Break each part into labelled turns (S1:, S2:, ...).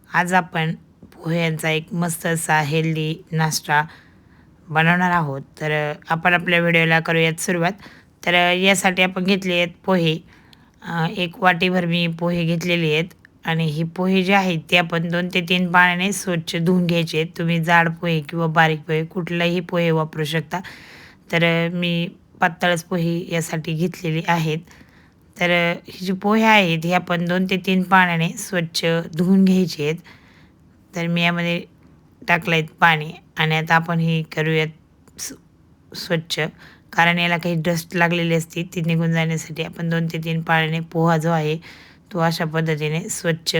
S1: आज आपण पोह्यांचा एक मस्त असा हेल्दी नाश्ता बनवणार आहोत. तर आपण आपल्या व्हिडिओला करूयात सुरुवात. तर यासाठी आपण घेतले आहेत पोहे. 1 वाटीभर मी पोहे घेतलेले आहेत आणि ही पोहे जे आहेत ते आपण 2 ते 3 पाण्याने स्वच्छ धुवून घ्यायचे आहेत. तुम्ही जाड पोहे किंवा बारीक पोहे कुठलाही पोहे वापरू शकता. तर मी पातळच पोहे यासाठी घेतलेली आहेत. तर ही जी पोहे आहेत हे आपण 2 ते 3 पाण्याने स्वच्छ धुवून घ्यायचे आहेत. तर मी यामध्ये टाकलं आहे पाणी आणि आता आपण हे करूयात स्वच्छ. कारण याला काही डस्ट लागलेली असते ती निघून जाण्यासाठी आपण 2 ते 3 पाण्याने पोहा जो आहे तो अशा पद्धतीने स्वच्छ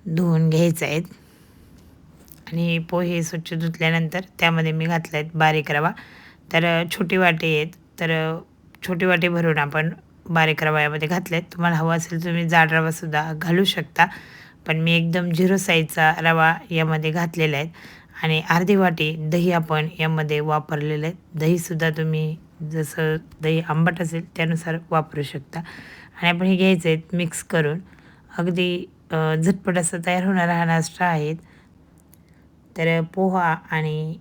S1: धुवून घ्यायचा आहे. आणि पोहे स्वच्छ धुतल्यानंतर त्यामध्ये मी घातला आहे बारीक रवा. तर छोटी वाटी आहेत तर छोटी वाटी भरून आपण बारीक रवा यामध्ये घातला आहे. तुम्हाला हवा असेल तुम्ही जाड रवासुद्धा घालू शकता. पण मी एकदम 0 साईजचा रवा यामध्ये घातलेला आहे आणि अर्धी वाटी दही आपण यामध्ये वापरलेलं आहे. दहीसुद्धा तुम्ही जसं दही आंबट असेल त्यानुसार वापरू शकता आणि आपण हे घ्यायचं आहे मिक्स करून. अगदी झटपट असा तयार होणारा हा नाश्ता आहे. तर पोहा आणि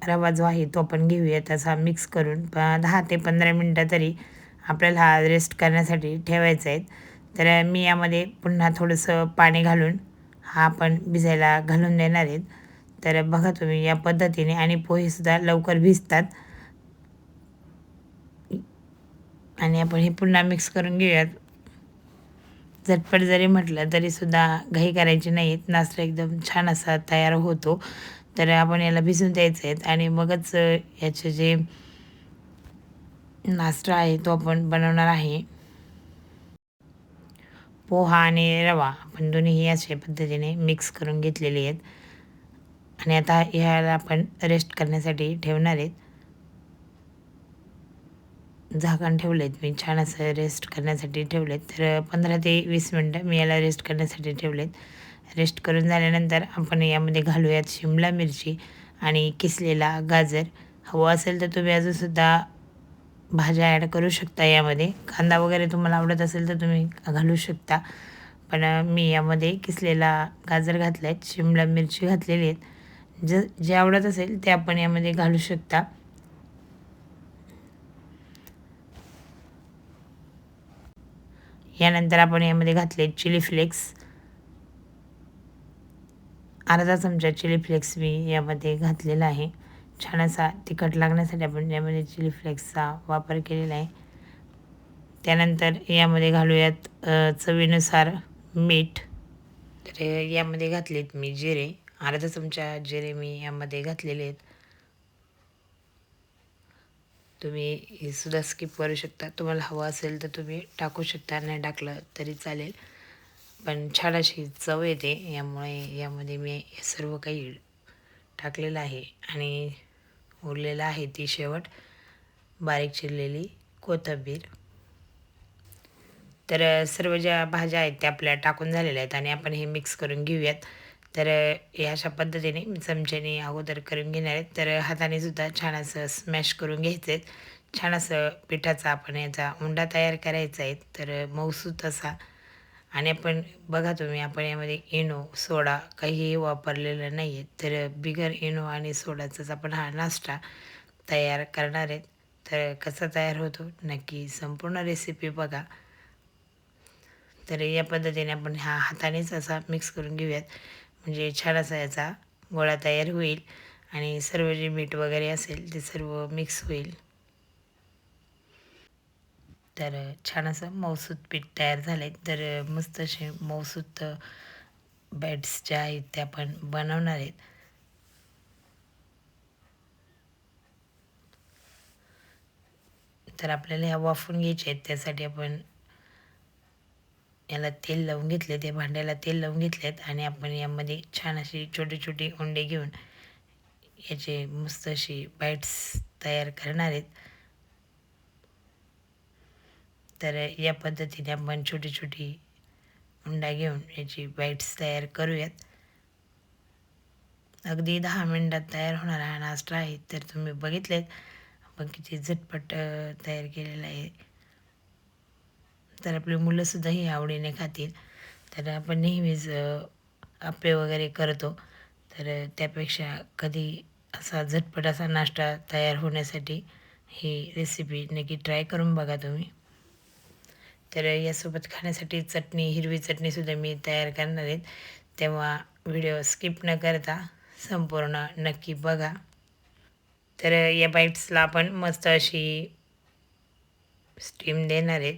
S1: रवा जो आहे तो आपण घेऊया तसा मिक्स करून 10 ते 15 मिनटं तरी आपल्याला हा रेस्ट करण्यासाठी ठेवायचा आहे. तर मी यामध्ये पुन्हा थोडंसं पाणी घालून हा आपण भिजायला घालून देणार आहेत. तर बघा तुम्ही या पद्धतीने आणि पोहेसुद्धा लवकर भिजतात आणि आपण हे पुन्हा मिक्स करून घेऊयात. झटपट जरी म्हटलं तरीसुद्धा घाई करायची नाही. नाश्ता एकदम छान असा तयार होतो. तर आपण याला भिजून द्यायचं आहेत आणि मगच याचे जे नाश्ता आहे तो आपण बनवणार आहे. पोहा आणि रवा आपण दोन्हीही अशा पद्धतीने मिक्स करून घेतलेले आहेत आणि आता ह्याला आपण रेस्ट करण्यासाठी ठेवणार आहेत. झाकण ठेवलं आहेत मी छान असं रेस्ट करण्यासाठी ठेवलं आहेत. तर 15 ते 20 मिनटं मी याला रेस्ट करण्यासाठी ठेवले आहेत. रेस्ट करून झाल्यानंतर आपण यामध्ये घालूयात शिमला मिरची आणि किसलेला गाजर. हवं असेल तर तुम्ही अजूनसुद्धा भाज्या ॲड करू शकता यामध्ये. कांदा वगैरे तुम्हाला आवडत असेल तर तुम्ही घालू शकता. पण मी यामध्ये किसलेला गाजर घातला आहे, शिमला मिरची घातलेली आहेत. जे आवडत असेल ते आपण यामध्ये घालू शकता. यानंतर आपण यामध्ये घातले चिली फ्लेक्स. अर्धा चमचा चिली फ्लेक्स मी यामध्ये घातलेला आहे. छान असा तिखट लागण्यासाठी आपण यामध्ये चिली फ्लेक्सचा वापर केलेला आहे. त्यानंतर यामध्ये घालूयात चवीनुसार मीठ. तर यामध्ये घातलेत मी जिरे. अर्धा चमचा जिरे मी यामध्ये घातलेले आहेत. तुम्ही हे सुद्धा स्किप करू शकता. तुम्हाला हवं असेल तर तुम्ही टाकू शकता, नाही टाकलं तरी चालेल. पण छान अशी चव येते यामुळे यामध्ये मी हे सर्व काही टाकलेलं आहे आणि उरलेलं आहे ती शेवट बारीक चिरलेली कोथिंबीर. तर सर्व ज्या भाज्या आहेत त्या आपल्या टाकून झालेल्या आहेत आणि आपण हे मिक्स करून घेऊयात. तर ह्या अशा पद्धतीने मी चमच्याने अगोदर करून घेणार आहेत. तर हाताने सुद्धा छान असं स्मॅश करून घ्यायचं आहे. छान असं पिठाचा आपण याचा उंडा तयार करायचा आहे. तर मऊसूत असा आणि आपण बघा तुम्ही आपण यामध्ये इनो, सोडा काहीही वापरलेलं नाही आहे. तर बिगर इनो आणि सोडाचाच आपण हा नाश्ता तयार करणार आहेत. तर कसा तयार होतो नक्की संपूर्ण रेसिपी बघा. तर या पद्धतीने आपण हातानेच असा मिक्स करून घेऊयात. म्हणजे छान असा याचा गोळा तयार होईल आणि सर्व जे मीठ वगैरे असेल ते सर्व मिक्स होईल. तर छान असं मऊसूत पीठ तयार झालं आहे. तर मस्त असे मऊसूत बॅट्स ज्या आहेत त्या आपण बनवणार आहेत. तर आपल्याला ह्या वाफवून घ्यायच्या आहेत. त्यासाठी आपण याला तेल लावून घेतले, ते भांड्याला तेल लावून घेतलेत आणि आपण यामध्ये छान अशी छोटी छोटी उंडे घेऊन याचे मस्त अशी बाईट्स तयार करणार आहेत. तर या पद्धतीने आपण छोटी छोटी उंडा घेऊन याची बाईट्स तयार करूयात. अगदी 10 मिनिटात तयार होणारा हा नाश्ता आहे. तर तुम्ही बघितलेत आपण किती झटपट तयार केलेला आहे. तर आपली मुलंसुद्धा ही आवडीने खातील. तर आपण नेहमीच आप्पे वगैरे करतो, तर त्यापेक्षा कधी असा झटपट असा नाश्ता तयार होण्यासाठी ही रेसिपी नक्की ट्राय करून बघा तुम्ही. तर यासोबत खाण्यासाठी चटणी, हिरवी चटणीसुद्धा मी तयार करणार आहे. तेव्हा व्हिडिओ स्किप न करता संपूर्ण नक्की बघा. तर या बाईट्सला आपण मस्त अशी स्टीम देणार आहेत.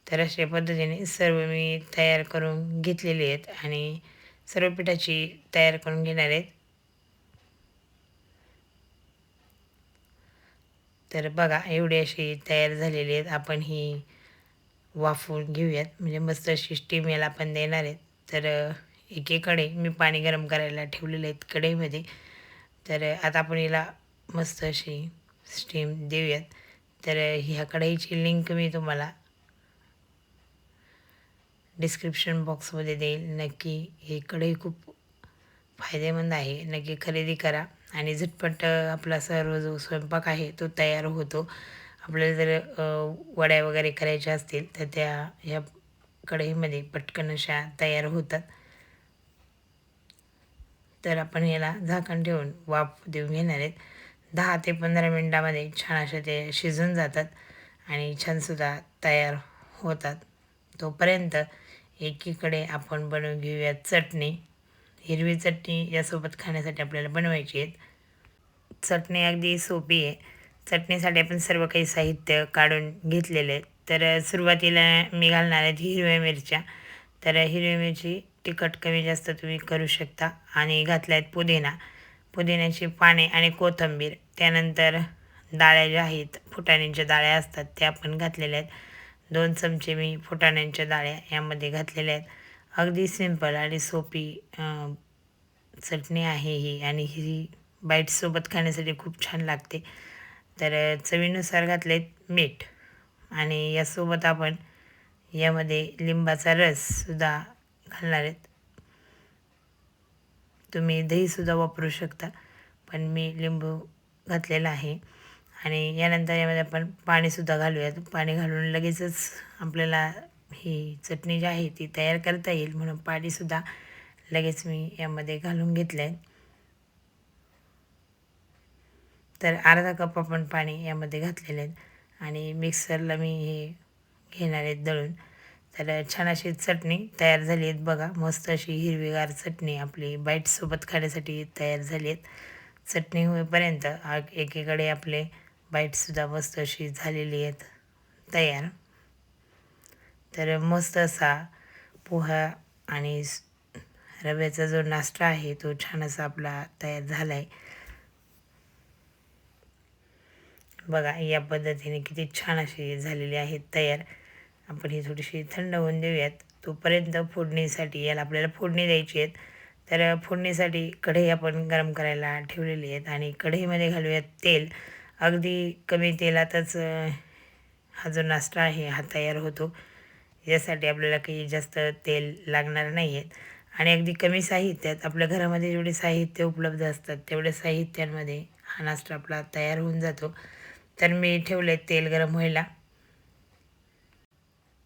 S1: तर अशा पद्धतीने सर्व मी तयार करून घेतलेले आहेत आणि सर्व पिठाची तयार करून घेणार आहेत. तर बघा एवढी अशी तयार झालेली आहेत. आपण ही वाफवून घेऊयात, म्हणजे मस्त अशी स्टीम याला आपण देणार आहेत. तर एकीकडे मी पाणी गरम करायला ठेवलेले आहेत कढईमध्ये. तर आता आपण हिला मस्त अशी स्टीम देऊयात. तर ह्या कढईची लिंक मी तुम्हाला डिस्क्रिप्शन बॉक्समध्ये देईल. नक्की ही कढई खूप फायदेमंद आहे, नक्की खरेदी करा आणि झटपट आपला सर्व जो स्वयंपाक आहे तो तयार होतो. आपल्याला जर वड्या वगैरे करायच्या असतील तर त्या ह्या कढईमध्ये पटकन अशा तयार होतात. तर आपण याला झाकण ठेवून वाफ देऊन घेणार आहेत. 10 ते 15 मिनटामध्ये छान अशा ते शिजून जातात आणि छानसुद्धा तयार होतात. तोपर्यंत एकीकडे आपण बनवून घेऊया चटणी. हिरवी चटणी यासोबत खाण्यासाठी आपल्याला बनवायची आहे. चटणी अगदी सोपी आहे. चटणीसाठी आपण सर्व काही साहित्य काढून घेतलेले आहे. तर सुरुवातीला मी घालणार आहेत हिरव्या मिरच्या. तर हिरवी मिरची तिखट कमी जास्त तुम्ही करू शकता आणि घातल्या आहेत पुदिना, पुदिन्याची पाने आणि कोथिंबीर. त्यानंतर डाळ्या ज्या आहेत, फुटाण्यांच्या डाळ्या असतात त्या पण घातलेल्या आहेत. 2 चमचे मी फुटाण्यांच्या डाळ्या यामध्ये घातलेल्या आहेत. अगदी सिंपल आणि सोपी चटणी आहे ही आणि ही बाईटसोबत खाण्यासाठी खूप छान लागते. तर चवीनुसार घातलेत मीठ आणि यासोबत आपण यामध्ये लिंबाचा रससुद्धा घालणार आहेत. तुम्ही दहीसुद्धा वापरू शकता, पण मी लिंबू घातलेला आहे. आणि यानंतर यामध्ये आपण पाणीसुद्धा घालूयात. पाणी घालून लगेचच आपल्याला ही चटणी जी आहे ती तयार करता येईल, म्हणून पाणीसुद्धा लगेच मी यामध्ये घालून घेतलं आहे. तर अर्धा कप आपण पाणी यामध्ये घातलेले आहेत आणि मिक्सरला मी हे घेणार आहेत दळून. तर छान अशी चटणी तयार झाली आहेत बघा. मस्त अशी हिरवीगार चटणी आपली बाईटसोबत खाण्यासाठी तयार झाली आहेत. चटणी होईपर्यंत एकीकडे आपले बाईटसुद्धा मस्त अशी झालेली आहेत तयार. तर मस्त असा पोहा आणि रव्याचा जो नाश्ता आहे तो छान असा आपला तयार झाला आहे बघा. या पद्धतीने किती छान अशी झालेली आहेत तयार. आपण ही थोडीशी थंड होऊन देऊयात. तोपर्यंत फोडणीसाठी याला आपल्याला फोडणी द्यायची आहेत. तर फोडणीसाठी कढई आपण गरम करायला ठेवलेली आहेत आणि कढईमध्ये घालूयात तेल. अगदी कमी तेलातच हा जो नाश्ता आहे हा तयार होतो. यासाठी आपल्याला काही जास्त तेल लागणार नाही आहेत आणि अगदी कमी साहित्यात आपल्या घरामध्ये जेवढे साहित्य उपलब्ध असतात तेवढ्या साहित्यांमध्ये हा नाश्ता आपला तयार होऊन जातो. तर मी ठेवले तेल गरम व्हायला.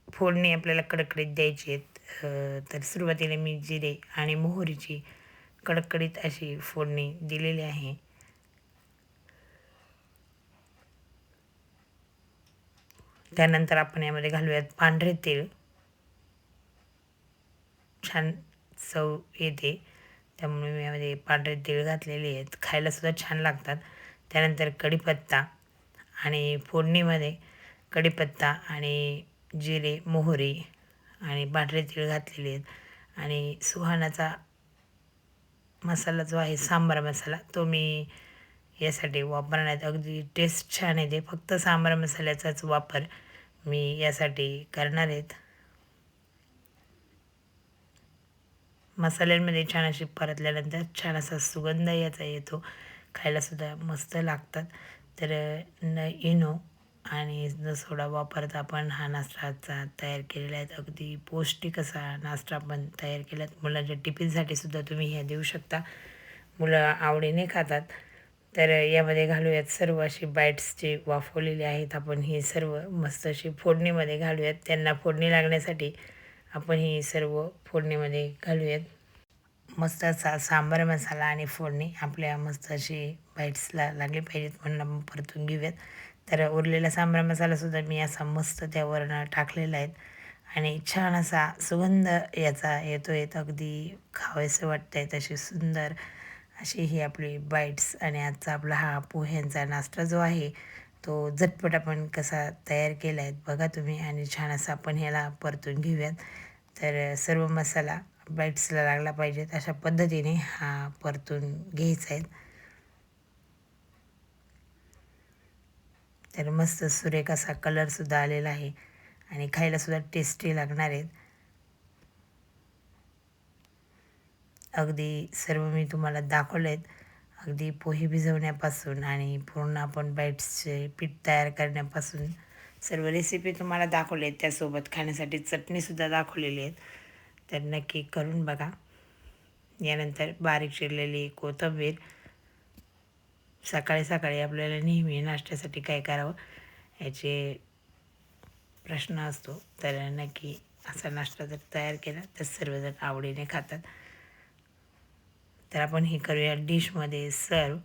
S1: फोडणी आपल्याला कडकडीत द्यायची आहेत. तर सुरुवातीला मी जिरे आणि मोहरीची कडकडीत अशी फोडणी दिलेली आहे. त्यानंतर आपण यामध्ये घालूयात पांढरे तेल. छान चव येते त्यामुळे मी यामध्ये पांढरे तीळ घातलेले आहेत, खायलासुद्धा छान लागतात. त्यानंतर कढीपत्ता आणि फोडणीमध्ये कढीपत्ता आणि जिरे, मोहरी आणि पांढरे तीळ घातलेले आहेत आणि सुहानाचा मसाला जो आहे सांबार मसाला तो मी यासाठी वापरण्यात अगदी टेस्ट छान येते. फक्त सांबार मसाल्याचाच वापर मी यासाठी करणार आहेत. मसाल्यांमध्ये छान अशी परतल्यानंतर छान असा सुगंध याचा येतो, खायलासुद्धा मस्त लागतात. तर इनो आणि न सोडा वापरता आपण हा नाश्ता तयार केलेला आहे. अगदी पौष्टिक असा नाश्ता आपण तयार केला आहे. मुलांच्या टिफिनसाठी सुद्धा तुम्ही हे देऊ शकता, मुलं आवडीने खातात. तर यामध्ये घालूयात सर्व अशी बाईट्स जे वाफवलेले आहेत आपण ही सर्व मस्त अशी फोडणीमध्ये घालूयात. त्यांना फोडणी लागण्यासाठी आपण ही सर्व फोडणीमध्ये घालूयात. मस्त असा सांबार मसाला आणि फोडणी आपल्या मस्त अशी बाईट्सला लागली पाहिजेत म्हणून आपण परतून घेऊयात. तर उरलेला सांबार मसालासुद्धा मी असा मस्त त्यावरनं टाकलेला आहे आणि छान असा सुगंध याचा येतो आहे. अगदी खावंसं वाटतं आहे तशी सुंदर अशी ही आपली बाईट्स आणि आजचा आपला हा पोह्यांचा नाश्ता जो आहे तो झटपट आपण कसा तयार केला आहे बघा तुम्ही आणि छान असा आपण ह्याला परतून घेऊयात. तर सर्व मसाला बाईट्सला लागला पाहिजेत अशा पद्धतीने हा परतून घ्यायचा आहे. तर मस्त सुरेख असा कलरसुद्धा आलेला आहे आणि खायलासुद्धा टेस्टी लागणार आहेत. अगदी सर्व मी तुम्हाला दाखवलं आहेत. अगदी पोहे भिजवण्यापासून आणि पूर्ण आपण बाईट्सचे पीठ तयार करण्यापासून सर्व रेसिपी तुम्हाला दाखवले आहेत. त्यासोबत खाण्यासाठी चटणीसुद्धा दाखवलेली आहेत. तर नक्की करून बघा. यानंतर बारीक चिरलेली कोथिंबीर. सकाळी सकाळी आपल्याला नेहमी नाश्त्यासाठी काय करावं याचे प्रश्न असतो. तर नक्की असा नाश्ता जर तयार केला तर सर्वजण आवडीने खातात. तर आपण हे करूया डिशमध्ये सर्व.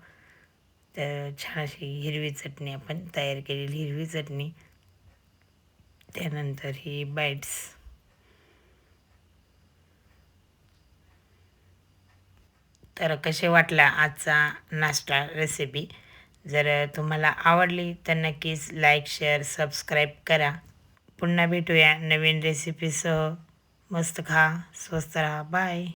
S1: तर छान अशी हिरवी चटणी आपण तयार केलेली हिरवी चटणी, त्यानंतर ही बाईट्स. तर कसे वाटला आजचा नाश्ता रेसिपी. जर तुम्हाला आवडली तर नक्कीच लाईक शेअर सबस्क्राईब करा. पुन्हा भेटूया नवीन रेसिपीसह. मस्त खा, स्वस्त राहा. बाय.